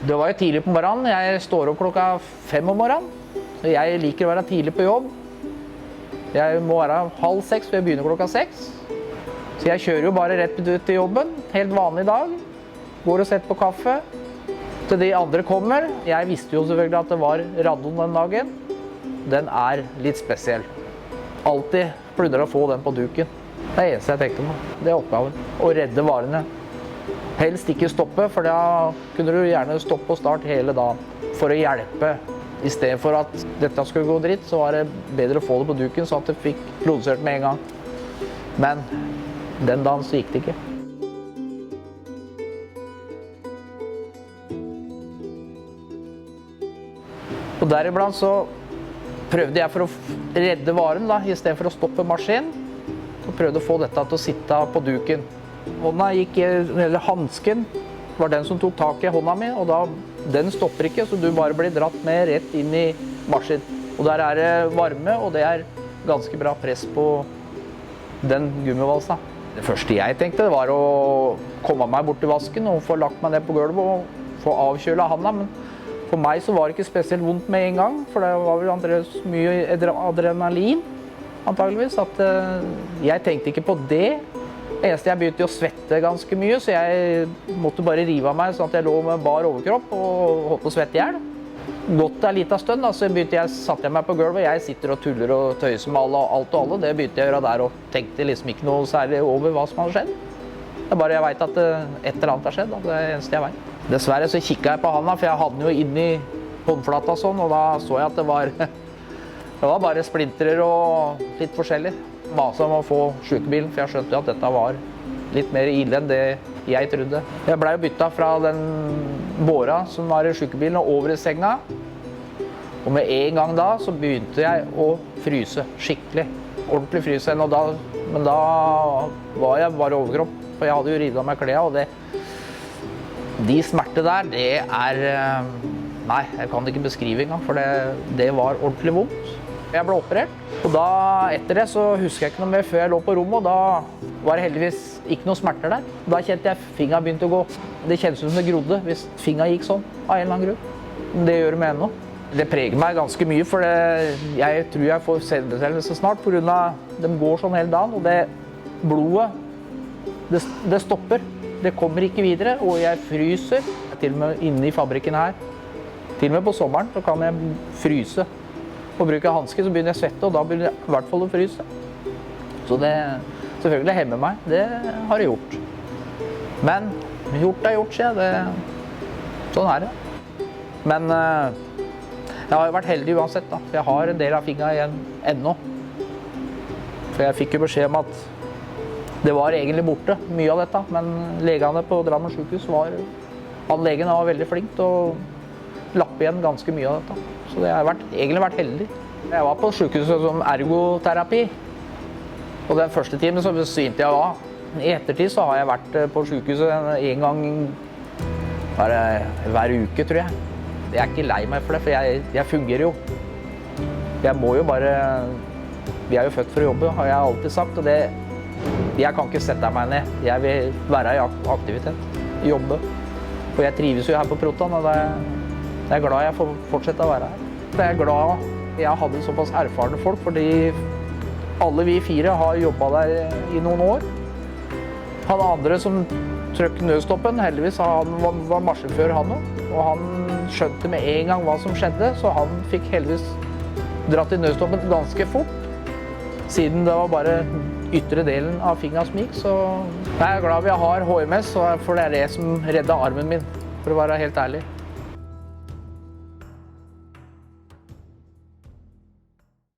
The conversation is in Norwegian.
Det var jo tidlig på morgenen. Jeg står opp klokka 5 om morgenen. Så jeg liker å være tidlig på jobb. Jeg må være 5:30, for jeg begynner klokka 6. Så jeg kjører jo bare rett ut til jobben. Helt vanlig dag. Går og setter på kaffe. Til de andre kommer. Jeg visste jo selvfølgelig at det var radon den dagen. Den er litt spesiell. Alltid plundrer å få den på duken. Det er det eneste jeg tenkte på. Det er oppgaven. Å redde varene. Helst ikke stoppe, for da kunne du gjerne stoppe og starte hele dagen for å hjelpe. I stedet for at dette skulle gå dritt, så var det bedre å få det på duken, så at det fikk produsert med en gang. Men den dagen så gikk det ikke. Og deriblant så prøvde jeg for å redde varen da, i stedet for å stoppe maskinen. Så prøvde å få dette til å sitte på duken. Hånda gikk, eller hansken var den som tok tak i hånda mi, og da, den stopper ikke, så du bare blir dratt med rett inn i maskinen. Og der er det varme, og det er ganske bra press på den gummivalsa. Det første jeg tenkte var å komme meg bort til vasken og få lagt meg ned på gulvet og få avkjøla handa, men for meg så var det ikke spesielt vondt med en gang, for det var vel antageligvis mye adrenalin, antageligvis, at jeg tenkte ikke på det. Det eneste jeg begynte å svette ganske mye, så jeg måtte bare rive av meg sånn at jeg lå med bar overkropp og holdt på å svette i hjel. Gått en liten stund, så satte jeg meg på gulvet, og jeg sitter og tuller og tøyser med alt og alle. Det begynte jeg å gjøre der, og tenkte liksom ikke noe særlig over hva som hadde skjedd. Det er bare jeg vet at et eller annet har skjedd, det er det eneste jeg vet. Dessverre så kikket jeg på handa, for jeg hadde den jo inn i håndflata sånn, og da så jeg at det var bare splintrer og litt forskjellig. Maset om å få sykebilen, for jeg skjønte at dette var litt mer ille enn det jeg trodde. Jeg ble bytta fra den båra som var i sykebilen og over i senga. Og med en gang da så begynte jeg å fryse skikkelig. Ordentlig fryse. Men da var jeg bare overkropp, for jeg hadde jo rivet av meg klærne, og de smerter der, det er... Nei, jeg kan det ikke beskrive engang, for det var ordentlig vondt. Jeg ble operert, og da etter det så husker jeg ikke noe mer før jeg lå på rommet, og da var det heldigvis ikke noe smerter der. Da kjente jeg fingeren begynte å gå. Det kjennes som det grodde hvis fingeren gikk sånn, av en eller annen grunn. Det gjør det med ennå. Det preger meg ganske mye, for jeg tror jeg får selvbetennelse snart, på grunn av de går sånn hele dagen, og det blodet, det stopper. Det kommer ikke videre, og jeg fryser. Til og med inne i fabrikken her, til og med på sommeren, så kan jeg fryse. Og bruker jeg hanske, så begynner jeg å svette, og da begynner jeg i hvert fall å fryse. Så det selvfølgelig hemmer meg. Det har det gjort. Men gjort er gjort, sier jeg. Sånn er det. Men jeg har jo vært heldig uansett, da. Jeg har en del av fingeren igjen ennå. For jeg fikk jo beskjed om at det var egentlig borte, mye av dette. Men legene på Drammen sykehus legen var veldig flink til å lappe igjen ganske mye av dette. Så det har egentlig vært heldig. Jeg var på sykehuset som ergoterapi. Og den første timen så besvimte jeg av. I ettertid så har jeg vært på sykehuset en gang hver uke, tror jeg. Jeg er ikke lei meg for det, for jeg fungerer jo. Jeg må jo bare... Vi er jo født for å jobbe, har jeg alltid sagt. Og jeg kan ikke sette meg ned. Jeg vil være i aktivitet, jobbe. Og jeg trives jo her på Proton, og jeg er glad jeg får fortsette å være her. Jeg er glad jeg hadde såpass erfarne folk, fordi alle vi 4 har jobbet der i noen år. Han andre som trykket nødstoppen, heldigvis han var marsjefør han også. Og han skjønte med en gang hva som skjedde, så han fikk heldigvis dratt i nødstoppen ganske fort. Siden det var bare ytre delen av fingeren som gikk, så jeg er glad vi har HMS, for det er det som reddet armen min, for å være helt ærlig.